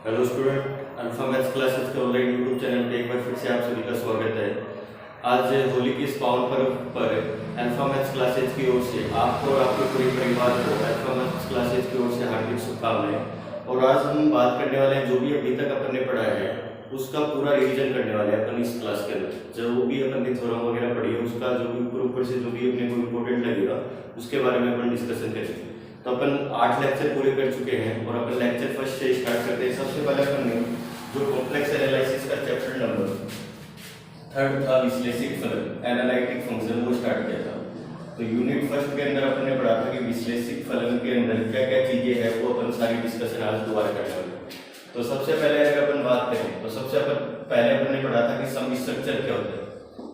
Hello student, alpha maths classes के online YouTube channel पे एक बार फिर से आप सभी का स्वागत है। आज होली के इस पावन पर्व पर अल्फा मैथ्स क्लासेस की ओर से आपको और आपके पूरे परिवार को अल्फा मैथ्स क्लासेस की ओर से हार्दिक शुभकामनाएं। और आज हम बात करने वाले हैं जो भी अभी तक अपन ने पढ़ा है उसका पूरा रिवीजन करने वाले हैं अपन इस क्लास के अंदर। जो भी अपन ने थ्योरम वगैरह पढ़ी है उसका जो भी ऊपर से जो भी अपने को इम्पोर्टेंट लगेगा उसके बारे में अपन डिस्कशन करेंगे। तो अपन 8 लेक्चर पूरे कर चुके हैं और अपन लेक्चर फर्स्ट से स्टार्ट करते हैं। सबसे पहले अपन ने जो कॉम्प्लेक्स एनालिसिस का चैप्टर नंबर 3 था विश्लेषिक फलन एनालिटिक फंक्शन वो स्टार्ट किया था। तो यूनिट फर्स्ट के अंदर अपन ने पढ़ा था कि विश्लेषिक फलन के अंदर क्या क्या चीजें हैं वो अपन सारी डिस्कशन आज दोबारा करने वाले हैं। तो सबसे पहले अगर अपन बात करें तो सबसे पहले अपन ने पढ़ा था कि सम स्ट्रक्चर क्या होता है।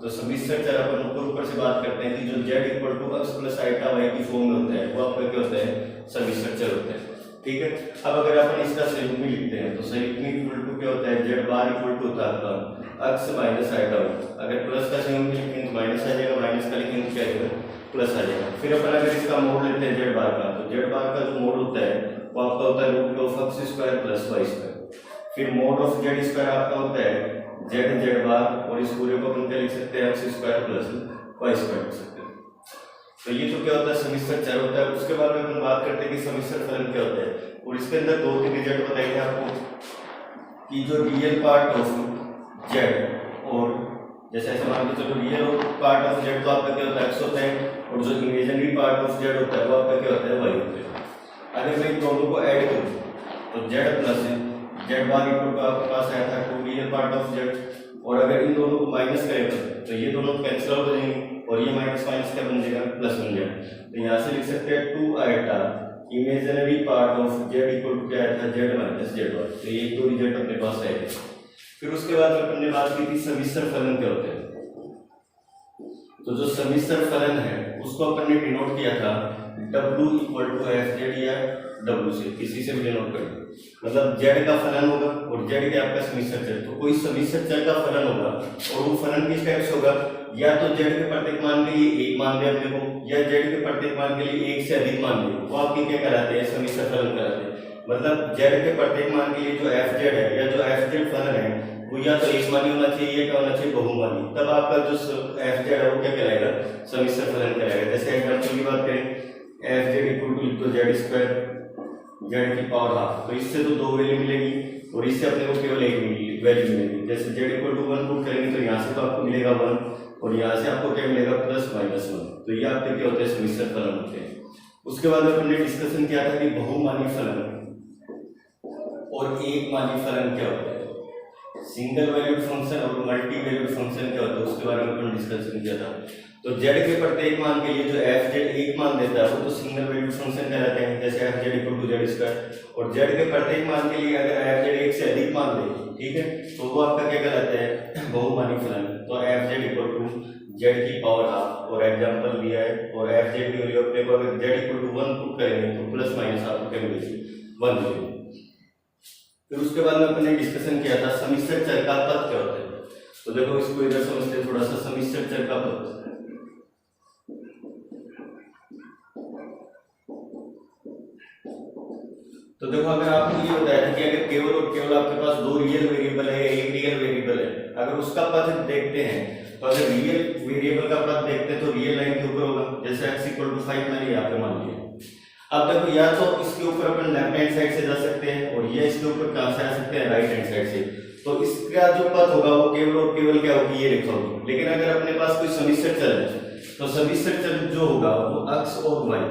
तो सम स्ट्रक्चर अपन ऊपर से बात करते हैं कि जो z equal to x plus iota y की फॉर्म में होता है वो आपका क्या होता है, सम स्ट्रक्चर होता है। ठीक है, अब अगर अपन इसका संयुग्मी लिखते हैं तो संयुग्मी इक्वल टू क्या होता है, z बार इक्वल टू होता है आपका x माइनस आइटा y। अगर प्लस का संयुग्मी लिखेंगे तो माइनस आ जाएगा, माइनस का लिखेंगे तो क्या आएगा, प्लस आ जाएगा। फिर अपन अगर इसका मोड लेते हैं z बार का, तो z बार का जो मोड होता है वो आपका होता है root of x square plus y square. फिर मोड ऑफ z स्क्वायर आपका होता है z बार, और इस पूरे को अपन क्या लिख सकते हैं, x square plus y square लिख सकते हैं। तो ये तो क्या होता है, सम स्ट्रक्चर होता है। उसके बाद में अपन बात करते हैं कि समिश्र फलन क्या होता है, और इसके अंदर दो तीन रिजल्ट बताएंगे आपको कि जो रियल पार्ट ऑफ z, और जैसे ऐसे मान के चलो रियल पार्ट ऑफ z तो आपका क्या होता है x होता है, और जो इमेजिनरी पार्ट ऑफ z होता है वो आपका क्या होता है y होता है। अगर मैं इन दोनों को ऐड करूं तो z plus z bar equal to आपके पास आया था two real part of z, और अगर इन दोनों को माइनस करें तो ये दोनों कैंसिल हो जाएंगे और ये माइनस माइनस क्या बन जाएगा, प्लस बन जाएगा। तो यहाँ से लिख सकते हैं two iota imaginary part of z equal to क्या आया था, z माइनस z बार। तो ये दो रिजल्ट अपने पास आए थे। फिर उसके बाद में अपन ने बात की थी समिश्र फलन क्या होते हैं। तो जो समिश्र फलन है उसको अपन ने डिनोट किया था w equal to F Z या w से, किसी से भी डिनोट करें। मतलब z का फलन होगा और z के आपका समिश्र चर, तो कोई समिश्र चर का फलन होगा और वो फलन किस टाइप से होगा, या तो z के प्रत्येक मान के लिए एक मान दे अपने को, या z के प्रत्येक मान के लिए एक से अधिक मान दे, वो आपके क्या कहलाते हैं, समिश्र फलन कहलाते हैं। मतलब z के प्रत्येक मान के लिए जो fz है या जो fz फलन है वो या तो एक मानी होना चाहिए या क्या होना चाहिए, बहुमानी। तब आपका जो fz है वो क्या कहलाएगा, समिश्र फलन कहलाएगा। जैसे एग्जांपल की बात करें, fz इक्वल टू लिख दो z स्क्वायर z की पावर हाफ, तो इससे तो दो वैल्यू मिलेगी और इससे अपने को केवल एक वैल्यू मिलेगी। जैसे z इक्वल टू 1 पुट करेंगे तो यहाँ से तो आपको मिलेगा 1 और यहाँ से आपको क्या मिलेगा, प्लस माइनस 1। तो ये आपके क्या होते हैं, समिश्र फलन होते हैं। उसके बाद अपन ने डिस्कशन किया था कि बहुमानी फलन और एक मानी फलन क्या होता है, सिंगल वैल्यूड फंक्शन और मल्टी वैल्यूड फंक्शन क्या होता है उसके बारे में अपन डिस्कशन किया था। तो z के प्रत्येक मान के लिए जो fz एक मान देता है वो तो सिंगल वैल्यूड फंक्शन कहलाते हैं, जैसे fz equal to z square. और z के प्रत्येक मान के लिए अगर fz एक से अधिक मान दे, ठीक है, तो वो आपका क्या कहलाता है, बहुमानी फलन। तो fz इक्वल टू z की पावर हाफ, और एग्जांपल दिया है, और fz की वैल्यू अपने को अगर z इक्वल टू 1 पुट करेंगे तो प्लस माइनस आपको क्या मिलेगी, 1 मिलेगी। फिर उसके बाद में अपन ने डिस्कशन किया था समिश्र चर का पद क्या होता है। तो देखो इसको इधर समझते हैं थोड़ा सा, समिश्र चर का पद। तो देखो अगर आपको ये बताया था कि अगर केवल और केवल आपके पास दो रियल वेरिएबल है, एक रियल वेरिएबल है, अगर उसका पद देखते हैं तो अगर रियल वेरिएबल का पद देखते हैं तो रियल लाइन के ऊपर होगा। जैसे x इक्वल टू 5 मैंने यहाँ पे मान लिया। अब देखो या तो इसके ऊपर अपन लेफ्ट हैंड साइड से जा सकते हैं और ये इसके ऊपर कहां से आ सकते हैं, राइट हैंड साइड से। तो इसका जो पद होगा वो केवल और केवल क्या होगी, ये रेखा होगी। लेकिन अगर अपने पास कोई समिश्र चर है तो समिश्र चर जो होगा वो x और y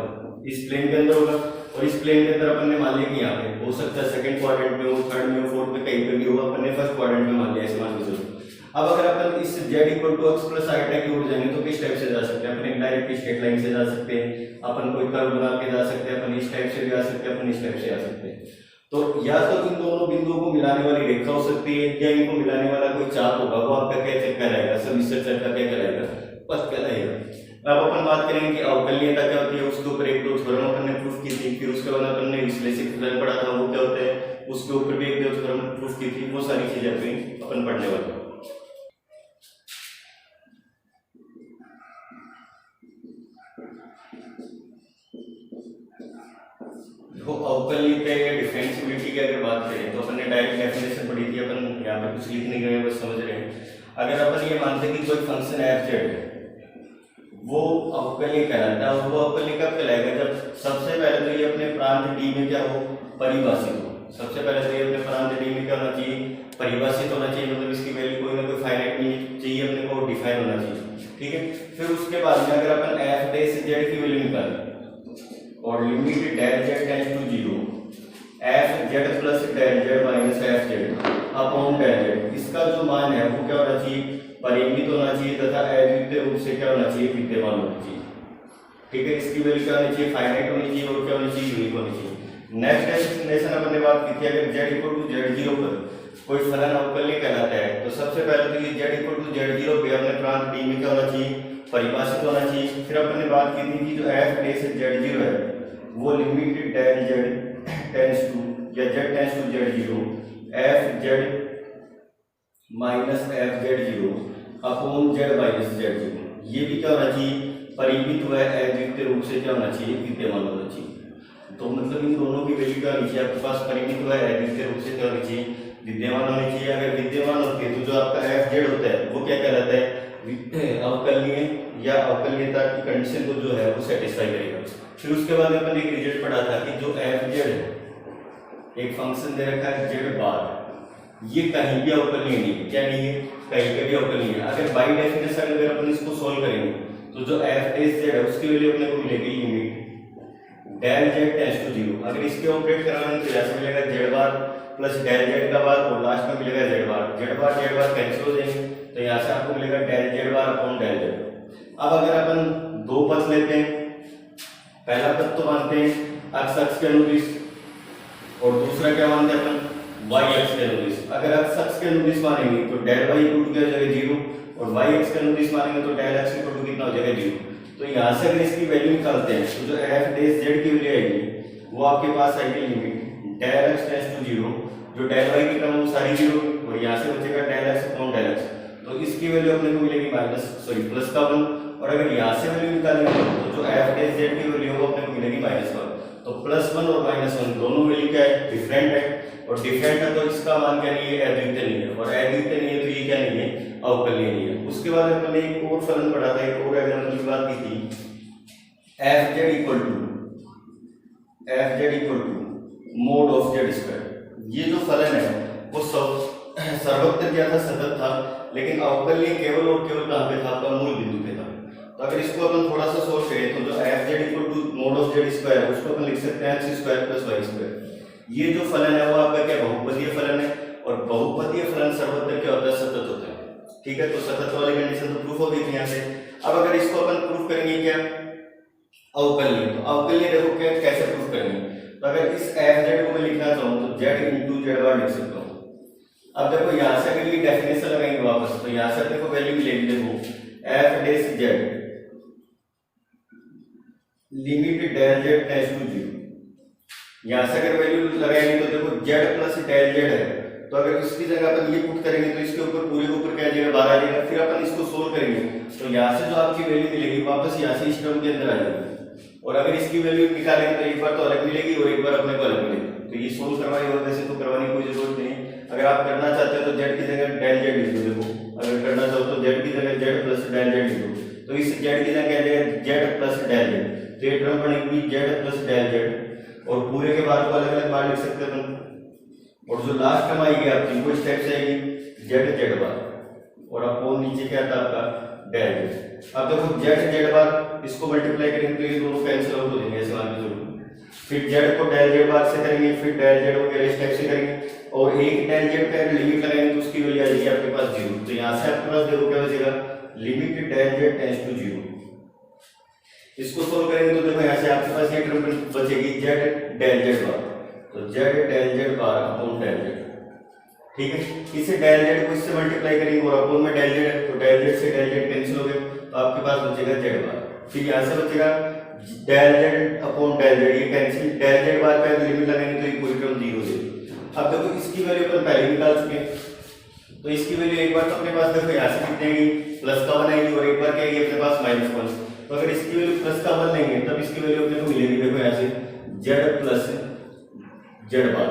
इस प्लेन के अंदर होगा, और इस प्लेन के अंदर अपन ने मान लिया कि यहाँ पे हो सकता है सेकंड क्वाड्रेंट में हो, थर्ड में हो, फोर्थ में, कहीं पे भी होगा। अपन ने फर्स्ट क्वाड्रेंट में मान लिया, ऐसे मान के चलो। अब अगर अपन इस z equal to x plus iota की ओर जाएंगे तो किस टाइप से जा सकते हैं, अपन एक डायरेक्ट स्ट्रेट लाइन से जा सकते हैं, अपन कोई कर्व बना के जा सकते हैं, अपन इस टाइप से भी आ सकते हैं, अपन इस टाइप से आ सकते हैं। तो या तो इन दोनों बिंदुओं को मिलाने वाली रेखा हो सकती है, या इनको मिलाने वाला कोई चाप होगा, वो आपका क्या कहलाएगा, समिश्र चर का क्या कहलाएगा, पद कहलाएगा। अब अपन बात करेंगे कि अवकलनीयता क्या होती है, उसके ऊपर एक दो थ्योरम अपन ने प्रूफ की थी। फिर उसके बाद अपन ने विश्लेषिक फलन पढ़ा था, वो क्या होता है, उसके ऊपर भी एक दो थ्योरम प्रूफ की थी। वो सारी चीजें अपन पढ़ने वाले हैं। अवकलनीयता या डिफरेंशिएबिलिटी क्या अगर बात करें तो अपन ने डायरेक्ट डेफिनेशन पढ़ी थी, अपन यहाँ पे कुछ लिख नहीं रहे हैं, बस समझ रहे हैं। अगर अपन ये मानते हैं कि कोई फंक्शन एफ जेड है वो अवकलनीय कहलाता है, और वो अवकलनीय कब कहलाएगा, जब सबसे पहले तो ये अपने प्रांत डी में क्या हो, परिभाषित हो। सबसे पहले तो ये अपने प्रांत डी में क्या होना चाहिए, परिभाषित होना चाहिए, मतलब इसकी वैल्यू कोई ना कोई फाइनाइट नहीं चाहिए, अपने को डिफाइन होना चाहिए, ठीक है। फिर उसके बाद में अगर अपन एफ डैश जेड की वैल्यू निकालें और limit del z tends to 0 f z plus del z minus f z upon del z, इसका जो मान है वो क्या होना चाहिए, परिमित होना चाहिए तथा अद्वितीय रूप से क्या होना चाहिए, विद्यमान होना चाहिए, ठीक है। इसकी वैल्यू क्या होनी चाहिए, फाइनाइट होनी चाहिए और क्या होनी चाहिए, यूनिक होनी चाहिए। नेक्स्ट डेफिनेशन अपन ने बात की थी, अगर z इक्वल टू z0 पर कोई फलन अवकलनीय कहलाता है तो सबसे पहले तो ये z इक्वल टू z0 पे अपने प्रांत d में क्या होना चाहिए, परिभाषित होना चाहिए। फिर अपन ने बात की थी कि जो f डैश z0 है वो limit del z tends to या z tends to z0 f z minus f z0 upon z minus z0, ये भी क्या होना चाहिए, परिमित व अद्वितीय रूप से क्या होना चाहिए, विद्यमान होना चाहिए। तो मतलब इन दोनों की वैल्यू क्या होनी चाहिए, आपके पास परिमित व अद्वितीय रूप से क्या होनी चाहिए, विद्यमान होनी चाहिए। अगर विद्यमान होती है तो जो आपका एफ जेड होता है वो क्या कहलाता है, अवकलनीय या अवकलनीयता की कंडीशन को जो है वो सेटिस्फाई करेगा। फिर उसके बाद अपन एक रिजल्ट पढ़ा था कि जो एफ जेड है, एक फंक्शन दे रखा है जेड बार, ये कहीं भी अवकलनीय नहीं है, क्या नहीं है, कहीं पे भी अवकलनीय है। अगर बाई डेफिनेशन अगर अपन इसको सोल्व करेंगे तो जो एफ डैश जेड है उसकी वैल्यू अपने को मिलेगी limit del z tends to 0। अगर इसके ऑपरेट कराने तो यहाँ से मिलेगा z bar plus del z का बार और लास्ट में मिलेगा जेड बार कैंसिल हो जाएंगे, तो यहाँ से आपको मिलेगा del z bar upon del z. अब अगर अपन दो पद लेते हैं, पहला पद तो मानते हैं x अक्ष के अनुदिश और दूसरा क्या मानते हैं अपन, y अक्ष के अनुदिश। अगर x अक्ष के अनुदिश मानेंगे तो डेल y इक्वल टू क्या हो जाएगा 0 और y अक्ष के अनुदिश मानेंगे तो डेल x इक्वल टू कितना हो जाएगा 0। तो यहाँ से अगर इसकी वैल्यू निकालते हैं तो जो f डैश z की वैल्यू आएगी वो आपके पास आएगी limit del x tends to 0, जो डेल y की टर्म वो सारी 0 और यहाँ से बचेगा del x upon del x, तो इसकी वैल्यू अपने को मिलेगी प्लस का 1। और अगर यहाँ से वैल्यू निकालेंगे तो जो f डैश z की वैल्यू वो अपने को मिलेगी -1। तो +1 और -1 दोनों वैल्यू क्या है, डिफरेंट है, और डिफरेंट है तो इसका मान क्या नहीं है, अद्वितीय नहीं है, और अद्वितीय नहीं है तो ये क्या नहीं है, अवकलनीय नहीं है। उसके बाद अपन ने एक और फलन पढ़ा था, एक और एग्जांपल की बात की थी, f z equal to mod of z square. ये जो फलन है वो सर्वत्र क्या था, सतत था, लेकिन अवकलनीय केवल और केवल कहाँ पे था, आपका मूल बिंदु पे था। तो अगर इसको अपन थोड़ा सा सोल्व करें तो जो f z equal to mod of z square है उसको अपन लिख सकते हैं x square plus y square. ये जो फलन है वो आपका क्या, बहुपदीय फलन है, और बहुपदीय फलन सर्वत्र क्या होता है, सतत होता है, ठीक है। तो सतत वाली कंडीशन तो प्रूफ हो गई थी यहाँ से। अब अगर इसको अपन प्रूफ करेंगे क्या, अवकलनीय, तो अवकलनीय देखो क्या कैसे प्रूफ करेंगे, तो अगर इस एफ जेड को मैं लिखना चाहूँ तो जेड इंटू जेड बार लिख सकता हूँ। अब देखो यहाँ से अगर ये डेफिनेशन लगाएंगे वापस तो यहाँ से अपने को वैल्यू मिलेगी, देखो f dash z limit del z tends to 0। यहाँ से अगर वैल्यू लगाएंगे तो देखो जेड प्लस डेल जेड है, तो अगर इसकी जगह अपन ये पुट करेंगे तो इसके ऊपर पूरे के ऊपर क्या आ जाएगा, 12 आ जाएगा। फिर अपन इसको सोल्व करेंगे तो यहाँ से जो आपकी वैल्यू मिलेगी वापस यहाँ से इस टर्म के अंदर आ जाएगी, और अगर इसकी वैल्यू निकालेंगे तो एक बार तो अलग मिलेगी और एक बार अपने को अलग मिलेगी। तो ये सोल्व करवाई और वैसे तो करवाने की कोई जरूरत नहीं। अगर आप करना चाहते हो तो जेड की जगह डेल जेड लिख दो, देखो अगर करना चाहो तो जेड की जगह जेड प्लस डेल जेड लिख दो, तो इस जेड की जगह क्या जाएगा, जेड प्लस डेल जेड, तो ये टर्म बनेगी जेड प्लस डेल जेड, और पूरे के बार को अलग अलग बार लिख सकते हैं अपन। और जो लास्ट टर्म आएगी आपकी वो स्टेप से आएगी जेड जेड बार, और अपॉन नीचे क्या था आपका डेल जेड। अब देखो जेड जेड बार इसको मल्टीप्लाई करेंगे तो ये दोनों कैंसिल आउट हो जाएंगे, ऐसे मान के चलो। फिर जेड को डेल जेड बार से करेंगे, फिर डेल जेड वगैरह स्टेप से करेंगे, और एक डेल जेड का लिमिट लगाएंगे तो उसकी वैल्यू आ जाएगी आपके पास 0। तो यहाँ से आपके पास देखो क्या बचेगा, limit del z tends to 0। इसको सोल्व करेंगे तो देखो यहाँ से आपके पास ये टर्म बचेगी जेड डेल जेड बार, तो z del z bar upon del z, ठीक है। इसे डेल जेड को इससे मल्टीप्लाई करेंगे और अपॉन में डेल जेड है, तो डेल जेड से डेल जेड कैंसिल हो गए, तो आपके पास बचेगा जेड बार। फिर यहाँ से बचेगा del z upon del z, ये कैंसिल, डेल जेड बार का लिमिट लगाएंगे तो ये पूरी टर्म 0 हो जाएगी। अब देखो इसकी वैल्यू अपन पहले निकाल चुके हैं, तो इसकी वैल्यू एक बार तो अपने पास देखो यहाँ से कितनी आएगी, प्लस का 1 आएगी, और एक बार क्या आएगी अपने पास -1। तो अगर इसकी वैल्यू प्लस का 1 लेंगे तब इसकी वैल्यू अपने को मिलेगी, देखो यहाँ से जेड प्लस जेड बार,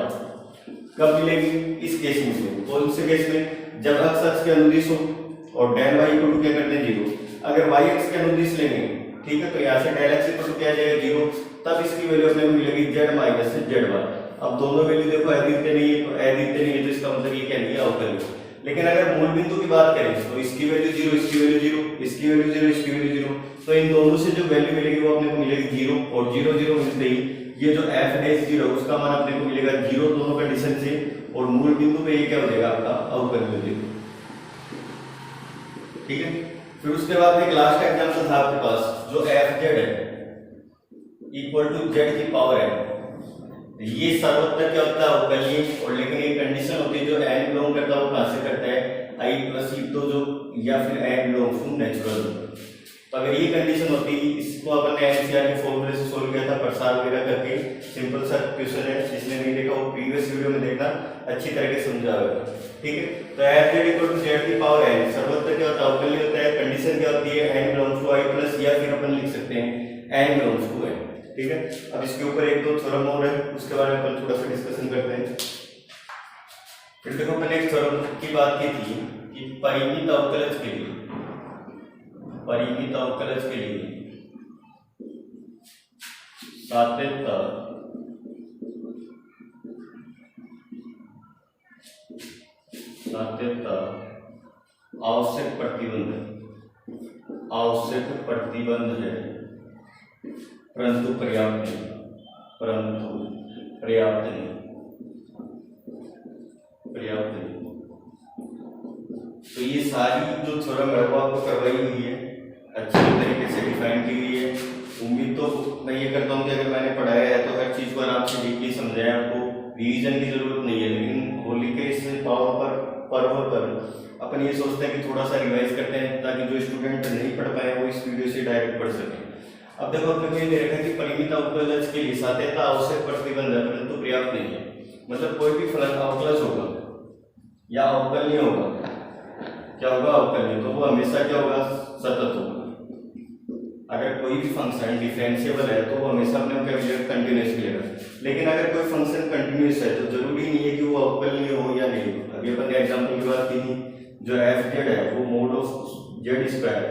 कब मिलेगी? इस केस में। कौन से केस में? जब x अक्ष के अनुदिश हो और डेल y इक्वल टू क्या करते हैं 0। अगर y अक्ष के अनुदिश लेंगे, ठीक है, तो यहाँ से डेल x इक्वल टू क्या आ जाएगा 0, तब इसकी वैल्यू अपने को मिलेगी z माइनस z1। अब दोनों वैल्यू देखो अद्वितीय नहीं है, तो अद्वितीय नहीं है तो इसका मतलब ये क्या नहीं है, अवकलनीय। लेकिन अगर मूल बिंदु की बात करें तो इसकी वैल्यू 0, इसकी वैल्यू 0, इसकी वैल्यू 0, इसकी वैल्यू 0, तो इन दोनों से जो वैल्यू मिलेगी वो अपने को मिलेगी 0 और 0 0 मिलते ही ये जो f डैश 0 उसका मान अपने को मिलेगा 0 दोनों कंडीशन से, और मूल बिंदु पे ये क्या हो जाएगा आपका अवकलनीय हो जाएगा। ठीक है, फिर उसके बाद एक लास्ट एग्जांपल था आपके पास जो f z है इक्वल टू z की पावर है, ये सर्वत्र क्या होता है अवकलनीय, और लेकिन एक कंडीशन होती है जो n बिलोंग करता है वो कहां से करता है i प्लस e तो जो या फिर n बिलोंग्स टू नेचुरल। तो अगर ये कंडीशन होती, इसको अपन ने एनसीईआर के फॉर्मूले से सोल्व किया था प्रसार वगैरह करके, सिंपल सा क्वेश्चन है, जिसने नहीं देखा वो प्रीवियस वीडियो में देखना, अच्छी तरह से समझा होगा। ठीक है, तो f z equal to z की पावर n सर्वत्र क्या होता है अवकलनीय होता है, कंडीशन क्या होती है n belongs to i plus, या फिर अपन लिख सकते हैं n बिलोंग्स टू n। ठीक है, अब इसके ऊपर एक दो थ्योरम और है, उसके बारे में अपन थोड़ा सा डिस्कशन करते हैं। फिर देखो मैंने एक थ्योरम की बात की थी कि परिमित अवकलज के लिए, परिमित अवकलज के लिए सापेक्षता आवश्यक प्रतिबंध है परंतु पर्याप्त नहीं, पर्याप्त नहीं। तो ये सारी जो थ्योरम है वो आपको करवाई हुई है, अच्छी तरीके से डिफाइन की हुई है। उम्मीद तो मैं ये करता हूँ कि अगर मैंने पढ़ाया है तो हर चीज को आराम से डीपली समझाया, आपको रिवीजन की जरूरत नहीं है। लेकिन होली के इस पर्व पर अपन ये सोचते हैं कि थोड़ा सा रिवाइज करते हैं ताकि जो स्टूडेंट नहीं पढ़ पाए वो इस वीडियो से डायरेक्ट पढ़ सके। अब देखो अपने को ये दे रखा है कि परिमित अवकलज के लिए सापेक्षता आवश्यक प्रतिबंध है परंतु पर्याप्त नहीं है। मतलब कोई भी फलन अवकलज होगा या अवकलनीय होगा, क्या होगा अवकलनीय, तो वो हमेशा क्या होगा सतत होगा। अगर कोई भी फंक्शन डिफरेंशिएबल है तो वो हमेशा अपने क्या मिलेगा कंटिन्यूअस मिलेगा। लेकिन अगर कोई फंक्शन कंटिन्यूअस है तो जरूरी नहीं है कि वो अवकलनीय हो या नहीं हो। अभी अपन ने एग्जांपल की बात की थी, जो f z है वो मोड ऑफ z स्क्वायर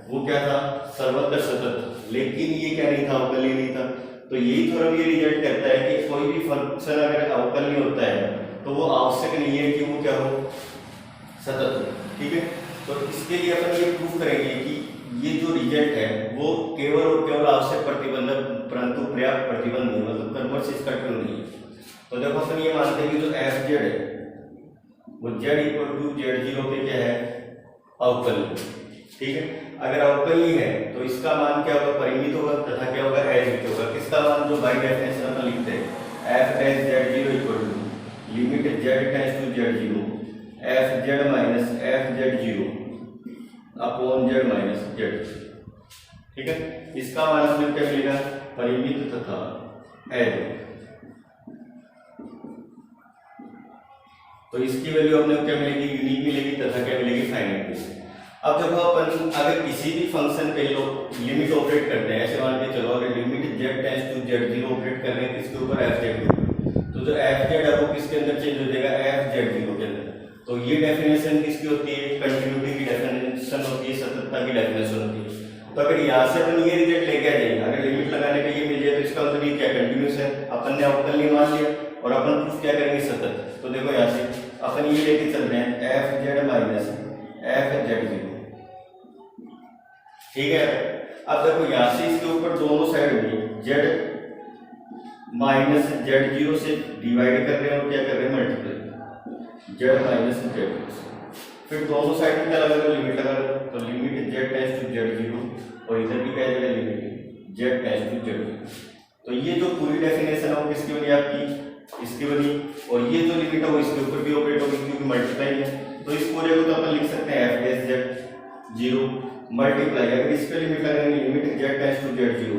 वो क्या था सर्वत्र सतत, लेकिन ये क्या नहीं था अवकलनीय नहीं था। तो यही थ्योरम ये रिजल्ट करता है कि कोई भी फंक्शन अगर अवकलनीय होता है तो वो आवश्यक नहीं है कि वो क्या हो सतत हो। ठीक है, तो इसके लिए अपन ये प्रूव करेंगे कि ये जो रिजल्ट है वो केवल और केवल आवश्यक प्रतिबंध परंतु पर्याप्त प्रतिबंध नहीं, मतलब कन्वर्स इसका ट्रू नहीं है। तो देखो अपन ये मानते हैं कि जो f z है वो z इक्वल टू z0 पे क्या है अवकलनीय। ठीक है, अगर अवकलनीय है तो इसका मान क्या होगा परिमित होगा तथा क्या होगा अद्वितीय होगा। किसका मान जो बाय डेफिनेशन अपन लिखते हैं f dash z0 equal to limit z tends to z0 f z minus f z0 upon z minus z। ठीक है, इसका मान हमें क्या मिलेगा परिमित तथा अद्वितीय। तो इसकी वैल्यू अपने को क्या मिलेगी यूनिक मिलेगी तथा क्या मिलेगी फाइनाइट मिलेगी। अब देखो अपन अगर किसी भी फंक्शन पे लिमिट ऑपरेट करते हैं, ऐसे मान के चलो अगर limit z tends to z0 operate कर रहे हैं किसके ऊपर f z के ऊपर, तो जो f z है वो किसके अंदर चेंज हो जाएगा f z0 के अंदर। तो ये डेफिनेशन किसकी होती है कंटिन्यूटी की डेफिनेशन होती है, सततता की डेफिनेशन होती है। तो अगर यहाँ से अपन ये रिजल्ट लेके आ जाए, अगर लिमिट लगाने पे ये मिल जाए तो इसका मतलब ये क्या कंटिन्यूस है, अपन ने अवकलनीय मान लिया और अपन प्रूफ क्या करेंगे सतत। तो देखो यहाँ से अपन ये लेके चल रहे हैं f z minus f z0। ठीक है, अब देखो यहाँ से इसके ऊपर दोनों साइड में z माइनस z0 से डिवाइड कर रहे हैं और क्या कर रहे हैं मल्टीप्लाई z माइनस z। फिर दोनों साइड में क्या लगा दो लिमिट लगा दो, तो limit z tends to z0 और इधर भी क्या जाएगा limit z tends to z। तो ये जो पूरी डेफिनेशन है वो किसकी बनी आपकी इसकी बनी, और ये जो लिमिट है वो इसके ऊपर भी ऑपरेट होगी क्योंकि मल्टीप्लाई है। तो इस पूरे को तो अपन लिख सकते हैं f डैश z0 मल्टीप्लाई, अगर इस पे लिमिट लगाएंगे limit z tends to z0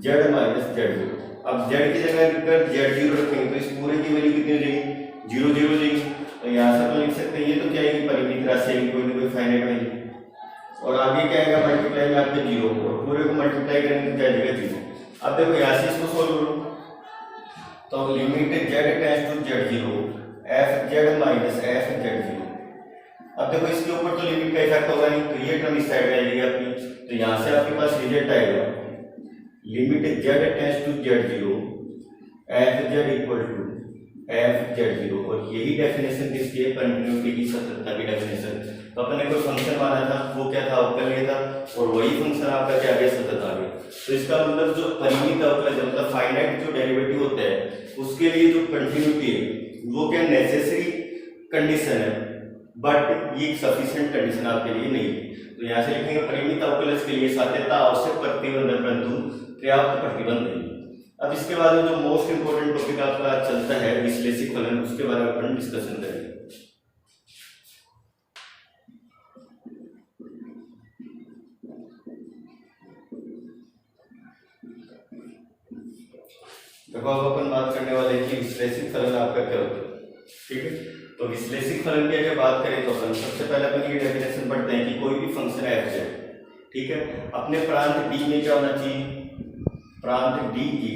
z minus z0। अब z की जगह अगर z0 रखेंगे तो इस पूरे की वैल्यू कितनी हो जाएगी 0 0 हो जाएगी। तो यहाँ से अपन लिख सकते हैं ये तो क्या आएगी परिमित राशि आएगी कोई ना कोई फाइनाइट वैल्यू, और आगे क्या आएगा मल्टीप्लाई में आपके 0 और पूरे को मल्टीप्लाई करेंगे तो क्या आएगा 0। अब देखो यहाँ से इसको सोल्व करो तो limit z tends to z0 f z minus f z zero. अब देखो इसके ऊपर तो लिमिट का इफेक्ट होगा नहीं, तो ये टर्म इस साइड आएगी आपकी, तो यहाँ से आपके पास रिजल्ट आएगा limit z tends to z zero f z equal to F z zero. और यही डेफिनेशन किसकी है? कंटिन्यूटी की सततता की डेफिनेशन। तो अपन ने कोई फंक्शन माना था, वो क्या था? अवकलनीय था, और वही फंक्शन आपका क्या आ गया? सतत आ गया। तो इसका मतलब जो परिमित अवकलज मतलब फाइनाइट जो डेरिवेटिव होता है उसके लिए जो कंटिन्यूटी है वो क्या नेसेसरी कंडीशन है, बट ये सफिशिएंट कंडीशन आपके लिए नहीं है। तो यहाँ से लिखेंगे परिमित अवकलज के लिए सात्यता आवश्यक प्रतिबंध है परंतु पर्याप्त प्रतिबंध नहीं। अब इसके बाद में जो मोस्ट इंपोर्टेंट टॉपिक आपका चलता है विश्लेषिक फलन, उसके बारे में अपन डिस्कशन करेंगे। देखो अब अपन बात करने वाले हैं कि विश्लेषिक फलन आपका क्या होता है, ठीक है। तो विश्लेषिक फलन की अगर बात करें तो अपन सबसे पहले अपन ये डेफिनेशन पढ़ते हैं कि कोई भी फंक्शन है एफ जेड, ठीक है, अपने प्रांत डी में क्या होना चाहिए? प्रांत डी की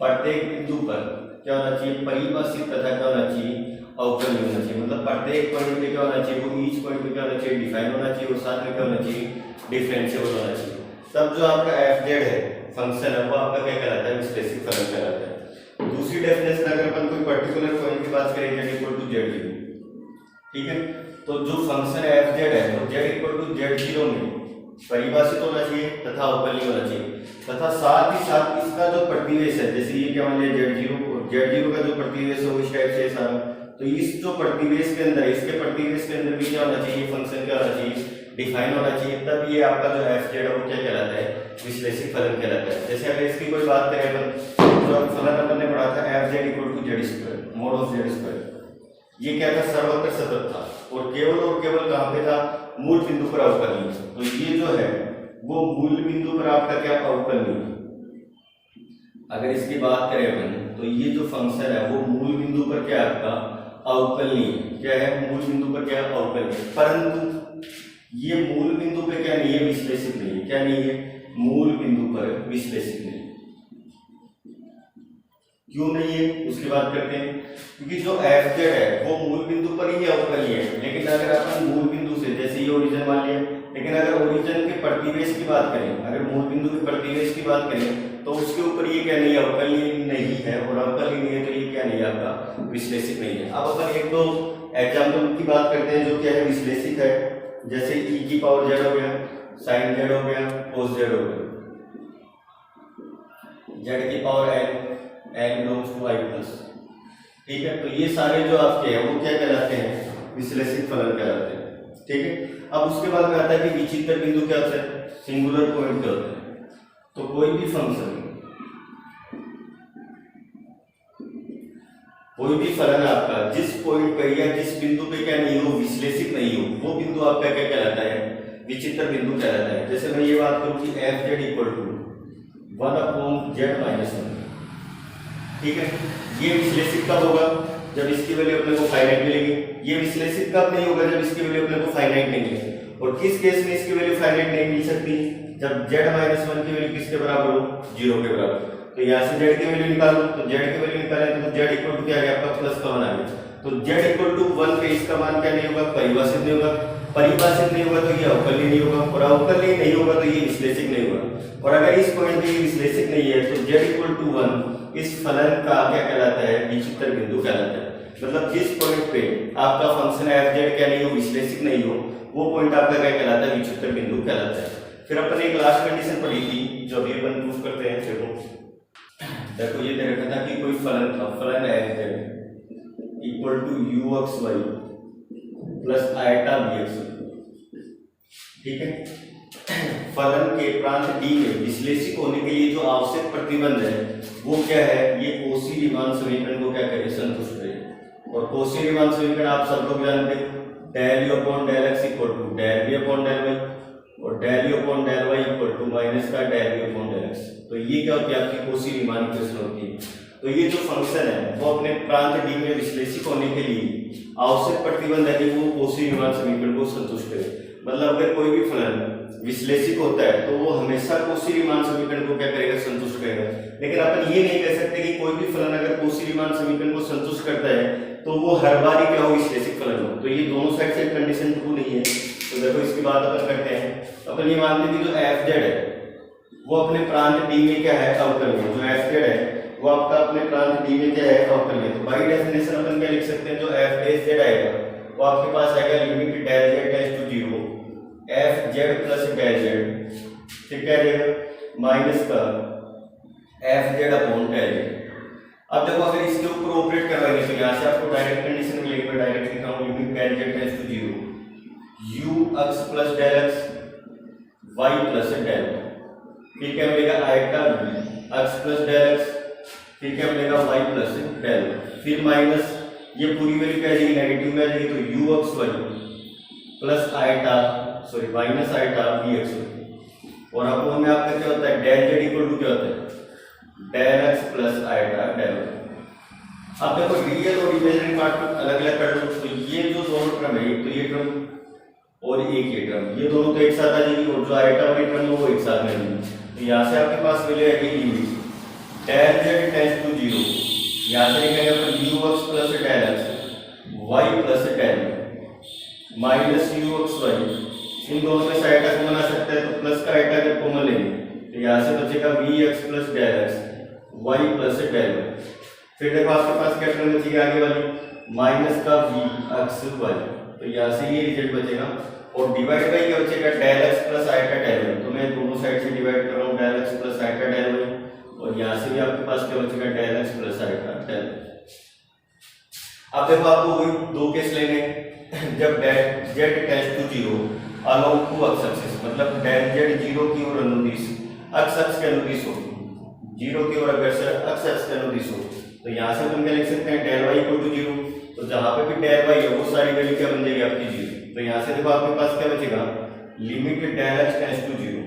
प्रत्येक बिंदु पर क्या होना चाहिए? परिभाषित तथा क्या होना चाहिए? अवकलनीय होना चाहिए। मतलब प्रत्येक पॉइंट पे क्या होना चाहिए? वो ईच पॉइंट पे क्या होना चाहिए? डिफाइन होना चाहिए, और साथ में क्या होना चाहिए? डिफरेंशिएबल होना चाहिए। तब जो आपका एफ जेड है फंक्शन है वो आपका क्या कहलाता है? विश्लेषिक फलन कहलाता है। दूसरी डेफिनेशन अगर अपन कोई पर्टिकुलर पॉइंट की बात करें z equal to z zero, ठीक है, तो जो फंक्शन एफ जेड है तो z equal to z zero में परिभाषित होना चाहिए तथा अवकलनीय होना चाहिए, तथा साथ ही साथ इसका जो प्रतिवेश है, जैसे ये क्या मान लिया जेड जीरो, और जेड जीरो का जो प्रतिवेश है वो इस टाइप से है सारा, तो इस जो प्रतिवेश के अंदर इसके प्रतिवेश के अंदर भी क्या होना चाहिए? फंक्शन क्या होना चाहिए? डिफाइन होना चाहिए। तब ये आपका जो एफ जेड है वो क्या कहलाता है? विश्लेषिक फलन कहलाता है। जैसे अगर इसकी कोई बात करें अपन, जो फलन अपन ने पढ़ा था f z equal to z square mod of z square, ये क्या था? सर्वत्र सतत था, और केवल कहाँ पे था? मूल बिंदु पर अवकलनीय। तो ये जो है वो मूल बिंदु पर आपका क्या? अवकलनीय। अगर इसकी बात करें अपन तो ये जो फंक्शन है वो मूल बिंदु पर क्या है? आपका अवकलनीय। क्या है? मूल बिंदु पर क्या? अवकलनीय। परंतु ये मूल बिंदु पे क्या नहीं है? विश्लेषित नहीं है। क्या नहीं है? मूल बिंदु पर विश्लेषित नहीं। क्यों नहीं है उसकी बात करते हैं, क्योंकि जो एफ जेड है वो मूल बिंदु पर ही अवकलनीय है। लेकिन अगर अपन मूल बिंदु से, जैसे ये ओरिजिन मान लिया, लेकिन अगर ओरिजिन के प्रतिवेश की बात करें, अगर मूल बिंदु के प्रतिवेश की बात करें तो उसके ऊपर ये क्या नहीं है? अवकलनीय नहीं है, और अवकलनीय नहीं है तो ये क्या नहीं है? आपका विश्लेषिक नहीं है। अब अपन एक दो एग्जाम्पल की बात करते हैं जो क्या है? विश्लेषिक है। जैसे ई की पावर जेड हो गया, साइन जेड हो गया, कोस जेड हो गया, जेड की power n belongs to i plus, ठीक है। तो ये सारे जो आपके हैं वो क्या कहलाते हैं? विश्लेषिक फलन कहलाते हैं, ठीक है। अब उसके बाद में आता है कि विचित्र बिंदु क्या होता है? सिंगुलर पॉइंट क्या होता है? तो कोई भी फंक्शन, कोई भी फलन आपका जिस पॉइंट पे या जिस बिंदु पे क्या नहीं हो? विश्लेषिक नहीं हो, वो बिंदु आपका क्या कहलाता है? विचित्र बिंदु कहलाता है। जैसे मैं ये बात करूं कि F z equal to 1/z-1, ठीक है, ये विश्लेषिक कब होगा? जब इसकी वैल्यू अपने को फाइनाइट मिलेगी। ये विश्लेषिक कब नहीं होगा? जब इसकी वैल्यू अपने को फाइनाइट नहीं मिलेगी। और किस केस में इसकी वैल्यू फाइनाइट नहीं मिल सकती? जब z-1 की वैल्यू किसके बराबर हो? 0 के बराबर। तो यहाँ से z की वैल्यू निकालो, तो z की वैल्यू निकाले तो z इक्वल टू क्या आ गया? आपका प्लस का मान आ गया। तो z इक्वल टू 1 पे इसका मान क्या नहीं होगा? परिभाषित नहीं होगा। परिभाषित नहीं होगा तो ये अवकलनीय नहीं होगा, और अवकलनीय नहीं होगा तो ये विश्लेषिक नहीं होगा। और अगर इस पॉइंट पे विश्लेषिक नहीं है तो z इक्वल टू 1 इस फलन का क्या कहलाता है? विचित्र बिंदु कहलाता है। मतलब जिस पॉइंट पे आपका फंक्शन एफ जेड क्या नहीं हो? विश्लेषिक नहीं हो, वो पॉइंट आपका क्या कहलाता है? विचित्र बिंदु कहलाता है। फिर अपन एक लास्ट कंडीशन पढ़ी थी जो अभी अपन प्रूव करते हैं। देखो ये दे रखा था कि कोई फलन था, फलन f z equal to u x y plus iota b x, ठीक है। फलन के प्रांत डी में विश्लेषिक होने के लिए जो आवश्यक प्रतिबंध है वो क्या है? ये कौशी-रीमान समीकरण को क्या करे? संतुष्ट करे। और कौशी-रीमान समीकरण आप सब लोग जानते हैं, del u upon del x equal to del b upon del y, और del u upon del y equal to minus का del b upon del x. तो ये क्या होती है? आपकी कौशी-रीमान इक्वेशन होती है। तो ये जो फंक्शन है वो अपने प्रांत डी में विश्लेषिक होने के लिए आवश्यक प्रतिबंध है कि वो कौशी-रीमान समीकरण को संतुष्ट करे। मतलब अगर कोई भी फलन विश्लेषिक होता है तो वो हमेशा कौशी-रीमान समीकरण को क्या करेगा? संतुष्ट करेगा। लेकिन अपन ये नहीं कह सकते कि कोई भी फलन अगर कौशी-रीमान समीकरण को संतुष्ट करता है तो वो हर बार ही क्या हो, स्टेटिक फलन हो। तो ये दोनों साइड से कंडीशन ट्रू नहीं है। तो देखो इसकी बात अपन करते हैं। अपन ये मानते हैं कि जो एफ जेड है वो अपने प्रांत डी में क्या है, अवकलनीय। जो एफ जेड है वो आपका अपने प्रांत डी में क्या है, अवकलनीय। तो बाई डेफिनेशन अपन क्या लिख सकते हैं, जो एफ एस जेड आएगा वो आपके पास आएगा limit del z tends to 0 f z plus del z, ठीक है, माइनस का f z upon del z. अब देखो अगर इसके ऊपर ऑपरेट करवाएंगे तो यहाँ से आपको डायरेक्ट कंडीशन मिलेगी। मैं डायरेक्ट लिखा हूँ limit del z tends to 0 u x plus del x y plus del, फिर क्या मिलेगा iota x plus del x, फिर क्या मिलेगा वाई प्लस डेल, फिर माइनस ये पूरी वैल्यू क्या आ जाएगी, नेगेटिव में आ जाएगी। तो u x y plus iota sorry minus iota v x y, और अपोन में आपका क्या होता है, डेल जेड इक्वल टू क्या होता है, del x plus iota del. अब देखो रियल और इमेजिनरी पार्ट को अलग अलग कर लो। तो ये जो दोनों टर्म है, तो ये टर्म और एक ये टर्म, ये दोनों तो एक साथ आ जाएगी, और जो आयटा वाली टर्म है वो एक साथ में आएगी। तो यहाँ से आपके पास मिले आएगी limit del z tends to 0, यहाँ से लिखेंगे अपन u x plus del x y plus del minus u x y, इन दोनों में से आयटा को बना सकते हैं तो प्लस का आयटा जब कॉमन लेंगे तो यहाँ से बचेगा v x plus del x y plus del. फिर देखो आपके पास क्या टर्म बचेगी आगे वाली, माइनस का वी एक्स वाई, तो यहाँ से ये रिजल्ट बचेगा। और डिवाइड बाई क्या बचेगा, del x plus iota del y. तो मैं दोनों साइड से डिवाइड कर रहा हूँ, del x plus iota del y, और यहाँ से भी आपके पास क्या बचेगा, del x plus iota del. अब देखो आपको वही दो केस लेने, जब del z tends to 0 along to x axis, मतलब डेल जेड 0 की ओर अनुदिश एक्स एक्स के अनुदिश हो, 0 की ओर अग्रसर एक्स एक्स के अनुदिश हो, तो यहाँ से अपन क्या लिख सकते हैं, डेल वाई इक्वल टू 0। तो जहाँ पे भी डेल वाई है वो सारी वैल्यू क्या बन जाएगी आपकी 0। तो यहाँ से देखो आपके पास क्या बचेगा, limit del x tends to 0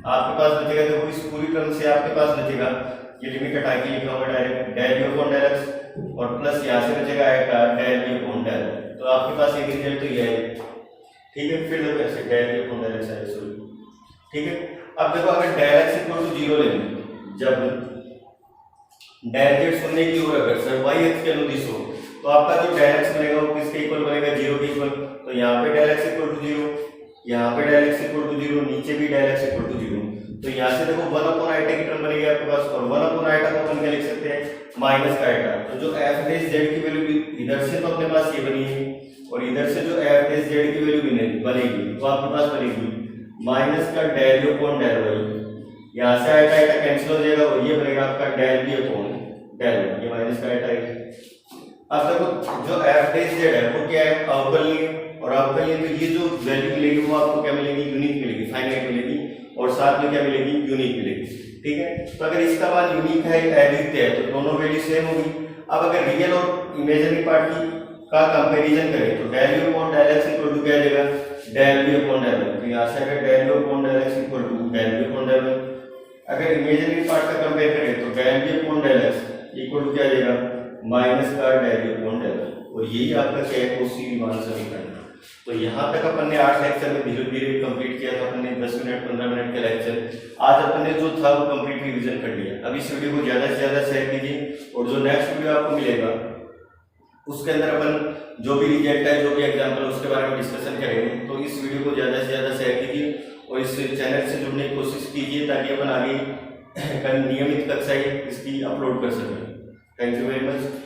आपके पास बचेगा। देखो इस पूरी टर्म से आपके पास बचेगा, ये लिमिट हटा के लिखा हुआ direct del u upon del x, और प्लस यहाँ से बचेगा आएगा डेल यू अपॉन डेल। तो आपके पास एक रिजल्ट तो ये है, ठीक है। फिर देखो ऐसे del u upon del x है, सॉरी, ठीक है। अब देखो अगर डेल एक्स इक्वल टू 0 लेंगे, जब डेल जेड शून्य की ओर अग्रसर वाई एक्स के अनुदिश हो, तो आपका जो डेल एक्स बनेगा वो किसके इक्वल बनेगा, 0 के इक्वल। तो यहाँ पे डेल एक्स इक्वल टू 0, यहाँ पे डेल एक्स इक्वल टू 0, नीचे भी डेल एक्स इक्वल टू 0। तो यहाँ से देखो 1 अपॉन आयटा की टर्म बनेगी आपके पास, और 1 अपॉन आयटा को अपन क्या लिख सकते हैं, माइनस का आयटा। तो जो एफ डेस जेड की वैल्यू इधर से तो अपने पास ये बनी है, और इधर से जो एफ डेस जेड की वैल्यू बनेगी वो आपके पास बनेगी माइनस का del u upon del y. यहाँ से आयटा आयटा कैंसिल हो जाएगा, और ये बनेगा आपका डेल बी अपॉन डेल, ये माइनस का आयटा है। अब देखो जो एफ डेस जेड है वो क्या है, अवकलनीय, और अवकलनीय तो ये जो वैल्यू मिलेगी वो आपको क्या मिलेगी, यूनिक मिलेगी, फाइनाइट मिलेगी, और साथ में क्या मिलेगी, यूनिक मिलेगी, ठीक है। तो अगर इसका मान यूनिक है, अद्वितीय है, तो दोनों वैल्यू सेम होगी। अब अगर रियल और इमेजिनरी पार्ट का कंपैरिजन करें तो del u upon del x equal to क्या आ जाएगा, del b upon del y. तो यहाँ से अगर del u upon del x equal to del b upon del y, अगर इमेजिनरी पार्ट का कंपेयर करें तो del b upon del x equal to क्या आ जाएगा, माइनस का del u upon del y, और यही आपका क्या है, कोशी रीमान समीकरण। तो यहाँ तक अपन ने 8 लेक्चर में धीरे धीरे कंप्लीट किया। तो अपन ने 10 मिनट 15 मिनट के लेक्चर आज अपन ने जो था वो कंप्लीट रिवीजन कर लिया। अब इस वीडियो को ज़्यादा से ज़्यादा शेयर कीजिए, और जो नेक्स्ट वीडियो आपको मिलेगा उसके अंदर अपन जो भी रिजल्ट है, जो भी एग्जाम्पल, उसके बारे में डिस्कशन करेंगे। तो इस वीडियो को ज़्यादा से ज़्यादा शेयर कीजिए, और इस चैनल से जुड़ने की कोशिश कीजिए ताकि अपन आगे नियमित कक्षाएं इसकी अपलोड कर सकें। Thank you very much.